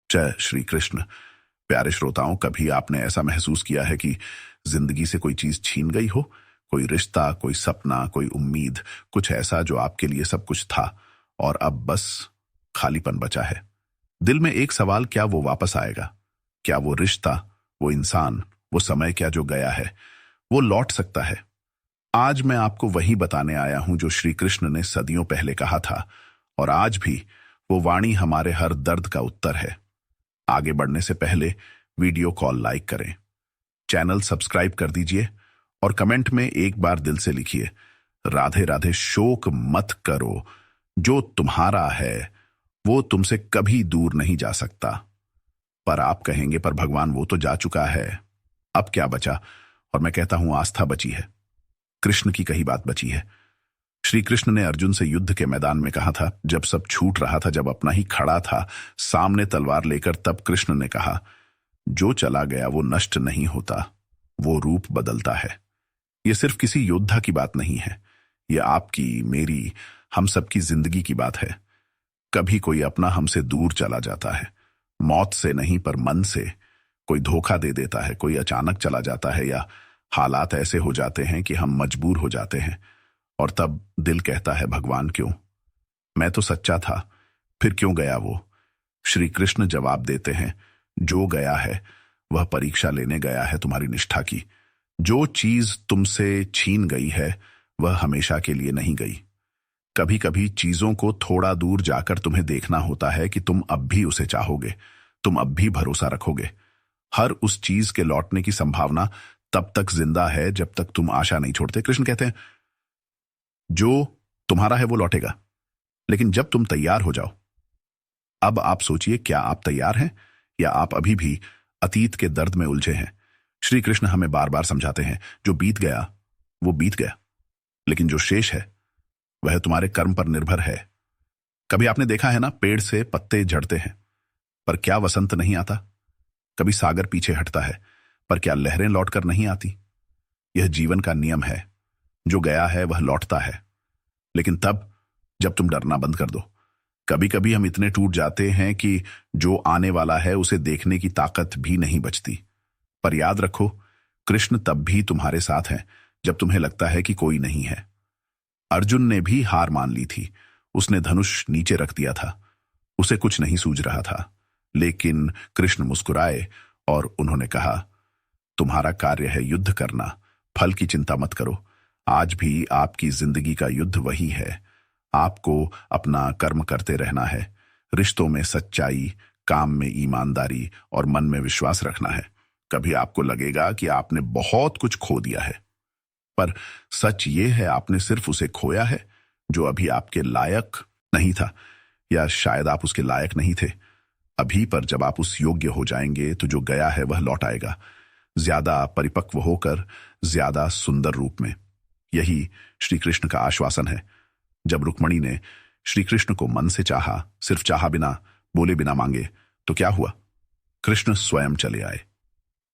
जय श्री कृष्ण। प्यारे श्रोताओं, कभी आपने ऐसा महसूस किया है कि जिंदगी से कोई चीज छीन गई हो? कोई रिश्ता, कोई सपना, कोई उम्मीद, कुछ ऐसा जो आपके लिए सब कुछ था और अब बस खालीपन बचा है। दिल में एक सवाल, क्या वो वापस आएगा? क्या वो रिश्ता, वो इंसान, वो समय, क्या जो गया है वो लौट सकता है? आज मैं आपको वही बताने आया हूं जो श्री कृष्ण ने सदियों पहले कहा था, और आज भी वो वाणी हमारे हर दर्द का उत्तर है। आगे बढ़ने से पहले वीडियो कॉल लाइक करें, चैनल सब्सक्राइब कर दीजिए और कमेंट में एक बार दिल से लिखिए, राधे राधे। शोक मत करो, जो तुम्हारा है वो तुमसे कभी दूर नहीं जा सकता। पर आप कहेंगे, पर भगवान वो तो जा चुका है, अब क्या बचा? और मैं कहता हूं, आस्था बची है। कृष्ण की कही बात बची है। श्री कृष्ण ने अर्जुन से युद्ध के मैदान में कहा था, जब सब छूट रहा था, जब अपना ही खड़ा था सामने तलवार लेकर, तब कृष्ण ने कहा, जो चला गया वो नष्ट नहीं होता, वो रूप बदलता है। ये सिर्फ किसी योद्धा की बात नहीं है, ये आपकी, मेरी, हम सबकी जिंदगी की बात है। कभी कोई अपना हमसे दूर चला जाता है, मौत से नहीं पर मन से। कोई धोखा दे देता है, कोई अचानक चला जाता है, या हालात ऐसे हो जाते हैं कि हम मजबूर हो जाते हैं, और तब दिल कहता है, भगवान क्यों? मैं तो सच्चा था, फिर क्यों गया वो? श्री कृष्ण जवाब देते हैं, जो गया है वह परीक्षा लेने गया है तुम्हारी निष्ठा की। जो चीज तुमसे छीन गई है वह हमेशा के लिए नहीं गई। कभी कभी चीजों को थोड़ा दूर जाकर तुम्हें देखना होता है कि तुम अब भी उसे चाहोगे, तुम अब भी भरोसा रखोगे। हर उस चीज के लौटने की संभावना तब तक जिंदा है जब तक तुम आशा नहीं छोड़ते। कृष्ण कहते हैं, जो तुम्हारा है वो लौटेगा, लेकिन जब तुम तैयार हो जाओ। अब आप सोचिए, क्या आप तैयार हैं, या आप अभी भी अतीत के दर्द में उलझे हैं? श्री कृष्ण हमें बार बार समझाते हैं, जो बीत गया वो बीत गया, लेकिन जो शेष है वह तुम्हारे कर्म पर निर्भर है। कभी आपने देखा है ना, पेड़ से पत्ते झड़ते हैं, पर क्या वसंत नहीं आता? कभी सागर पीछे हटता है, पर क्या लहरें लौटकर नहीं आती? यह जीवन का नियम है, जो गया है वह लौटता है, लेकिन तब जब तुम डरना बंद कर दो। कभी कभी हम इतने टूट जाते हैं कि जो आने वाला है उसे देखने की ताकत भी नहीं बचती। पर याद रखो, कृष्ण तब भी तुम्हारे साथ हैं जब तुम्हें लगता है कि कोई नहीं है। अर्जुन ने भी हार मान ली थी, उसने धनुष नीचे रख दिया था, उसे कुछ नहीं सूझ रहा था, लेकिन कृष्ण मुस्कुराए और उन्होंने कहा, तुम्हारा कार्य है युद्ध करना, फल की चिंता मत करो। आज भी आपकी जिंदगी का युद्ध वही है। आपको अपना कर्म करते रहना है, रिश्तों में सच्चाई, काम में ईमानदारी और मन में विश्वास रखना है। कभी आपको लगेगा कि आपने बहुत कुछ खो दिया है, पर सच ये है, आपने सिर्फ उसे खोया है जो अभी आपके लायक नहीं था, या शायद आप उसके लायक नहीं थे अभी। पर जब आप उस योग्य हो जाएंगे तो जो गया है वह लौट आएगा, ज्यादा परिपक्व होकर, ज्यादा सुंदर रूप में। यही श्री कृष्ण का आश्वासन है। जब रुक्मणी ने श्री कृष्ण को मन से चाहा, सिर्फ चाहा बिना, बोले बिना मांगे, तो क्या हुआ? कृष्ण स्वयं चले आए।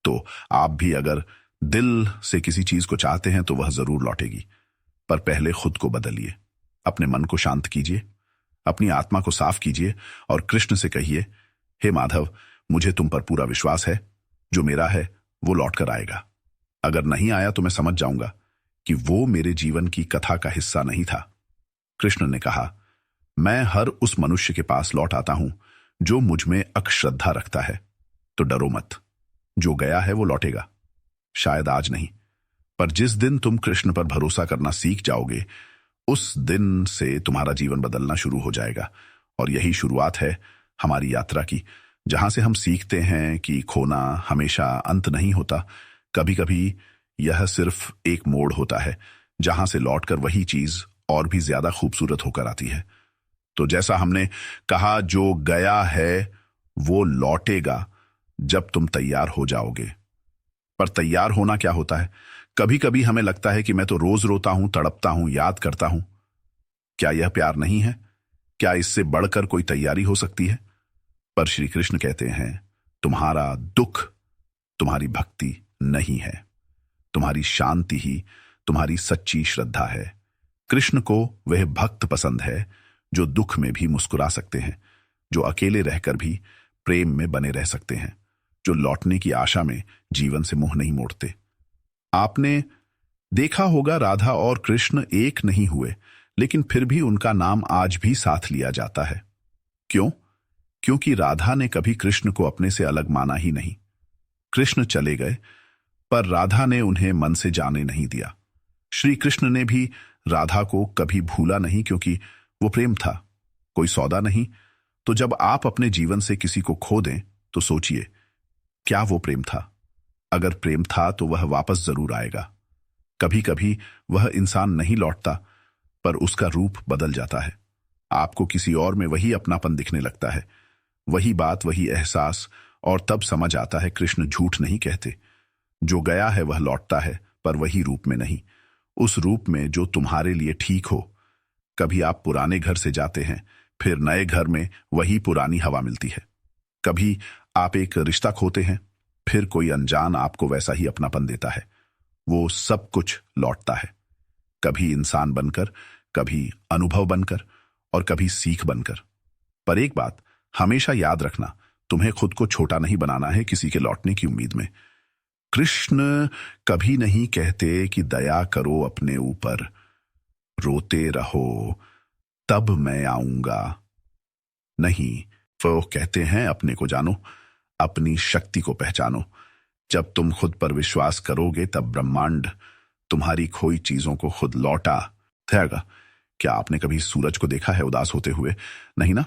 तो आप भी अगर दिल से किसी चीज को चाहते हैं तो वह जरूर लौटेगी, पर पहले खुद को बदलिए, अपने मन को शांत कीजिए, अपनी आत्मा को साफ कीजिए और कृष्ण से कहिए, हे माधव, मुझे तुम पर पूरा विश्वास है, जो मेरा है वो लौट कर आएगा। अगर नहीं आया तो मैं समझ जाऊंगा कि वो मेरे जीवन की कथा का हिस्सा नहीं था। कृष्ण ने कहा, मैं हर उस मनुष्य के पास लौट आता हूं जो मुझ में अक्षरद्धा रखता है। तो डरो मत, जो गया है वो लौटेगा, शायद आज नहीं, पर जिस दिन तुम कृष्ण पर भरोसा करना सीख जाओगे, उस दिन से तुम्हारा जीवन बदलना शुरू हो जाएगा। और यही शुरुआत है हमारी यात्रा की, जहां से हम सीखते हैं कि खोना हमेशा अंत नहीं होता। कभी कभी यह सिर्फ एक मोड़ होता है, जहां से लौटकर वही चीज और भी ज्यादा खूबसूरत होकर आती है। तो जैसा हमने कहा, जो गया है वो लौटेगा जब तुम तैयार हो जाओगे। पर तैयार होना क्या होता है? कभी कभी हमें लगता है कि मैं तो रोज रोता हूं, तड़पता हूं, याद करता हूं। क्या यह प्यार नहीं है? क्या इससे बढ़कर कोई तैयारी हो सकती है? पर श्री कृष्ण कहते हैं, तुम्हारा दुख तुम्हारी भक्ति नहीं है, तुम्हारी शांति ही तुम्हारी सच्ची श्रद्धा है। कृष्ण को वह भक्त पसंद है जो दुख में भी मुस्कुरा सकते हैं, जो अकेले रहकर भी प्रेम में बने रह सकते हैं, जो लौटने की आशा में जीवन से मुंह नहीं मोड़ते। आपने देखा होगा राधा और कृष्ण एक नहीं हुए, लेकिन फिर भी उनका नाम आज भी साथ लिया जाता है। क्यों? क्योंकि राधा ने कभी कृष्ण को अपने से अलग माना ही नहीं। कृष्ण चले गए, पर राधा ने उन्हें मन से जाने नहीं दिया। श्री कृष्ण ने भी राधा को कभी भूला नहीं, क्योंकि वो प्रेम था, कोई सौदा नहीं। तो जब आप अपने जीवन से किसी को खो दें, तो सोचिए, क्या वो प्रेम था? अगर प्रेम था तो वह वापस जरूर आएगा। कभी कभी वह इंसान नहीं लौटता, पर उसका रूप बदल जाता है। आपको किसी और में वही अपनापन दिखने लगता है, वही बात, वही एहसास, और तब समझ आता है कृष्ण झूठ नहीं कहते। जो गया है वह लौटता है, पर वही रूप में नहीं, उस रूप में जो तुम्हारे लिए ठीक हो। कभी आप पुराने घर से जाते हैं, फिर नए घर में वही पुरानी हवा मिलती है। कभी आप एक रिश्ता खोते हैं, फिर कोई अनजान आपको वैसा ही अपनापन देता है। वो सब कुछ लौटता है, कभी इंसान बनकर, कभी अनुभव बनकर, और कभी सीख बनकर। पर एक बात हमेशा याद रखना, तुम्हें खुद को छोटा नहीं बनाना है किसी के लौटने की उम्मीद में। कृष्ण कभी नहीं कहते कि दया करो अपने ऊपर, रोते रहो तब मैं आऊंगा। नहीं, वो कहते हैं अपने को जानो, अपनी शक्ति को पहचानो। जब तुम खुद पर विश्वास करोगे, तब ब्रह्मांड तुम्हारी खोई चीजों को खुद लौटा देगा। क्या आपने कभी सूरज को देखा है उदास होते हुए? नहीं ना,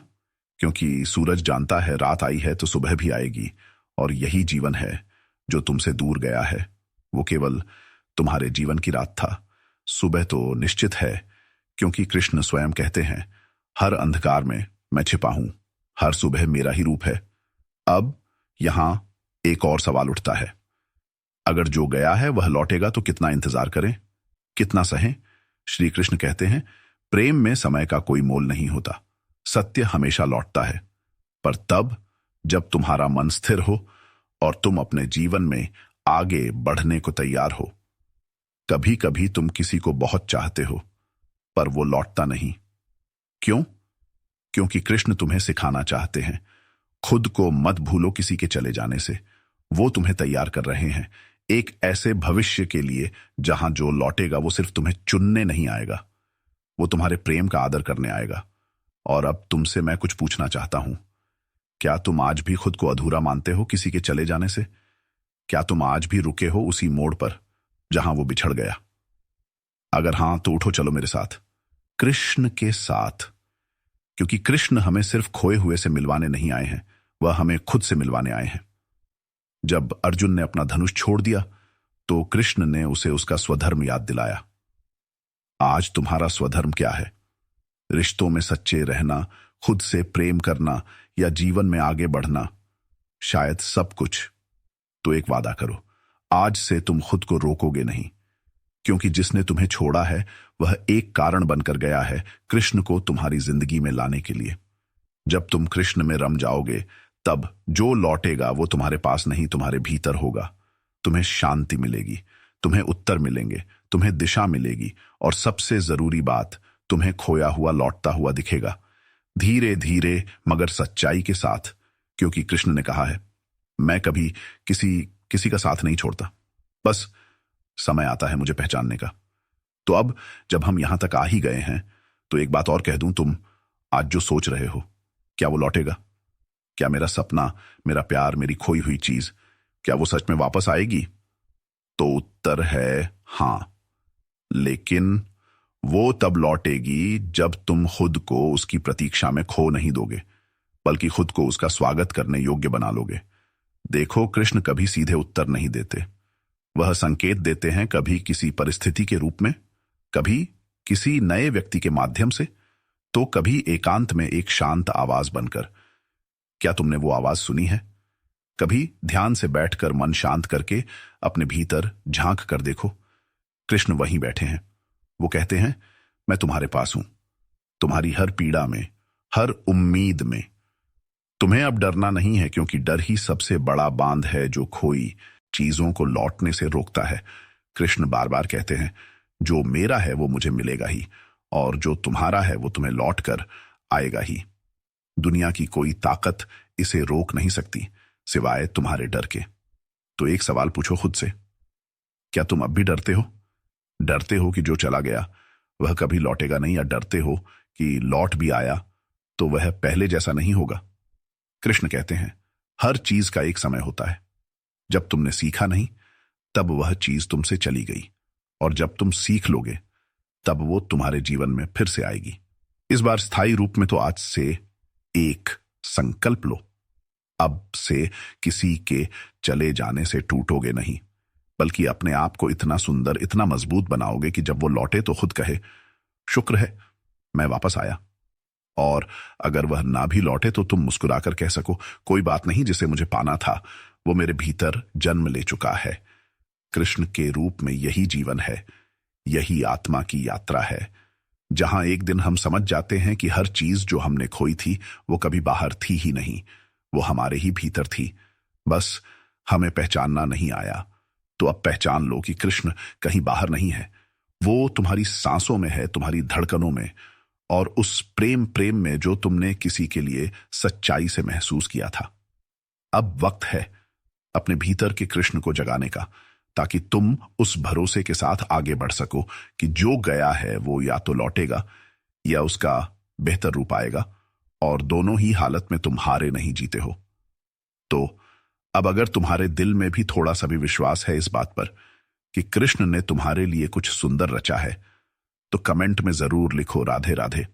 क्योंकि सूरज जानता है रात आई है तो सुबह भी आएगी, और यही जीवन है जो तुमसे दूर गया है। वो केवल तुम्हारे जीवन की रात था, सुबह तो निश्चित है, क्योंकि कृष्ण स्वयं कहते हैं, हर अंधकार में मैं छिपा हूं, हर सुबह मेरा ही रूप है। अब यहां एक और सवाल उठता है, अगर जो गया है वह लौटेगा तो कितना इंतजार करें, कितना सहें? श्री कृष्ण कहते हैं, प्रेम में समय का कोई मोल नहीं होता, सत्य हमेशा लौटता है, पर तब जब तुम्हारा मन स्थिर हो और तुम अपने जीवन में आगे बढ़ने को तैयार हो। कभी कभी तुम किसी को बहुत चाहते हो, पर वो लौटता नहीं। क्यों? क्योंकि कृष्ण तुम्हें सिखाना चाहते हैं, खुद को मत भूलो किसी के चले जाने से। वो तुम्हें तैयार कर रहे हैं एक ऐसे भविष्य के लिए जहां जो लौटेगा वो सिर्फ तुम्हें चुनने नहीं आएगा, वो तुम्हारे प्रेम का आदर करने आएगा। और अब तुमसे मैं कुछ पूछना चाहता हूं, क्या तुम आज भी खुद को अधूरा मानते हो किसी के चले जाने से? क्या तुम आज भी रुके हो उसी मोड़ पर जहां वो बिछड़ गया? अगर हां तो उठो, चलो मेरे साथ, कृष्ण के साथ। क्योंकि कृष्ण हमें सिर्फ खोए हुए से मिलवाने नहीं आए हैं, वह हमें खुद से मिलवाने आए हैं। जब अर्जुन ने अपना धनुष छोड़ दिया, तो कृष्ण ने उसे उसका स्वधर्म याद दिलाया। आज तुम्हारा स्वधर्म क्या है? रिश्तों में सच्चे रहना, खुद से प्रेम करना, या जीवन में आगे बढ़ना? शायद सब कुछ। तो एक वादा करो, आज से तुम खुद को रोकोगे नहीं, क्योंकि जिसने तुम्हें छोड़ा है वह एक कारण बनकर गया है कृष्ण को तुम्हारी जिंदगी में लाने के लिए। जब तुम कृष्ण में रम जाओगे, तब जो लौटेगा वो तुम्हारे पास नहीं, तुम्हारे भीतर होगा। तुम्हें शांति मिलेगी, तुम्हें उत्तर मिलेंगे, तुम्हें दिशा मिलेगी, और सबसे जरूरी बात, तुम्हें खोया हुआ लौटता हुआ दिखेगा, धीरे धीरे मगर सच्चाई के साथ। क्योंकि कृष्ण ने कहा है, मैं कभी किसी का साथ नहीं छोड़ता, बस समय आता है मुझे पहचानने का। तो अब जब हम यहां तक आ ही गए हैं, तो एक बात और कह दूं, तुम आज जो सोच रहे हो, क्या वो लौटेगा? क्या मेरा सपना, मेरा प्यार, मेरी खोई हुई चीज, क्या वो सच में वापस आएगी? तो उत्तर है हां, लेकिन वो तब लौटेगी जब तुम खुद को उसकी प्रतीक्षा में खो नहीं दोगे, बल्कि खुद को उसका स्वागत करने योग्य बना लोगे। देखो, कृष्ण कभी सीधे उत्तर नहीं देते, वह संकेत देते हैं, कभी किसी परिस्थिति के रूप में, कभी किसी नए व्यक्ति के माध्यम से, तो कभी एकांत में एक शांत आवाज बनकर। क्या तुमने वो आवाज सुनी है? कभी ध्यान से बैठकर मन शांत करके अपने भीतर झांक कर देखो, कृष्ण वहीं बैठे हैं। वो कहते हैं, मैं तुम्हारे पास हूं, तुम्हारी हर पीड़ा में, हर उम्मीद में। तुम्हें अब डरना नहीं है, क्योंकि डर ही सबसे बड़ा बांध है जो खोई चीजों को लौटने से रोकता है। कृष्ण बार बार कहते हैं, जो मेरा है वो मुझे मिलेगा ही, और जो तुम्हारा है वो तुम्हें लौट कर आएगा ही। दुनिया की कोई ताकत इसे रोक नहीं सकती सिवाय तुम्हारे डर के। तो एक सवाल पूछो खुद से, क्या तुम अब भी डरते हो? डरते हो कि जो चला गया वह कभी लौटेगा नहीं, या डरते हो कि लौट भी आया तो वह पहले जैसा नहीं होगा? कृष्ण कहते हैं, हर चीज का एक समय होता है। जब तुमने सीखा नहीं तब वह चीज तुमसे चली गई, और जब तुम सीख लोगे तब वो तुम्हारे जीवन में फिर से आएगी। इस बार स्थायी रूप में तो आज से एक संकल्प लो, अब से किसी के चले जाने से टूटोगे नहीं, बल्कि अपने आप को इतना सुंदर, इतना मजबूत बनाओगे कि जब वो लौटे तो खुद कहे, शुक्र है मैं वापस आया। और अगर वह ना भी लौटे तो तुम मुस्कुराकर कह सको, कोई बात नहीं, जिसे मुझे पाना था वो मेरे भीतर जन्म ले चुका है। कृष्ण के रूप में यही जीवन है, यही आत्मा की यात्रा है, जहां एक दिन हम समझ जाते हैं कि हर चीज जो हमने खोई थी वो कभी बाहर थी ही नहीं, वो हमारे ही भीतर थी, बस हमें पहचानना नहीं आया। तो अब पहचान लो कि कृष्ण कहीं बाहर नहीं है, वो तुम्हारी सांसों में है, तुम्हारी धड़कनों में, और उस प्रेम में जो तुमने किसी के लिए सच्चाई से महसूस किया था। अब वक्त है अपने भीतर के कृष्ण को जगाने का, ताकि तुम उस भरोसे के साथ आगे बढ़ सको कि जो गया है वो या तो लौटेगा या उसका बेहतर रूप आएगा, और दोनों ही हालत में तुम हारे नहीं, जीते हो। तो अब अगर तुम्हारे दिल में भी थोड़ा सा भी विश्वास है इस बात पर कि कृष्ण ने तुम्हारे लिए कुछ सुंदर रचा है, तो कमेंट में जरूर लिखो, राधे राधे।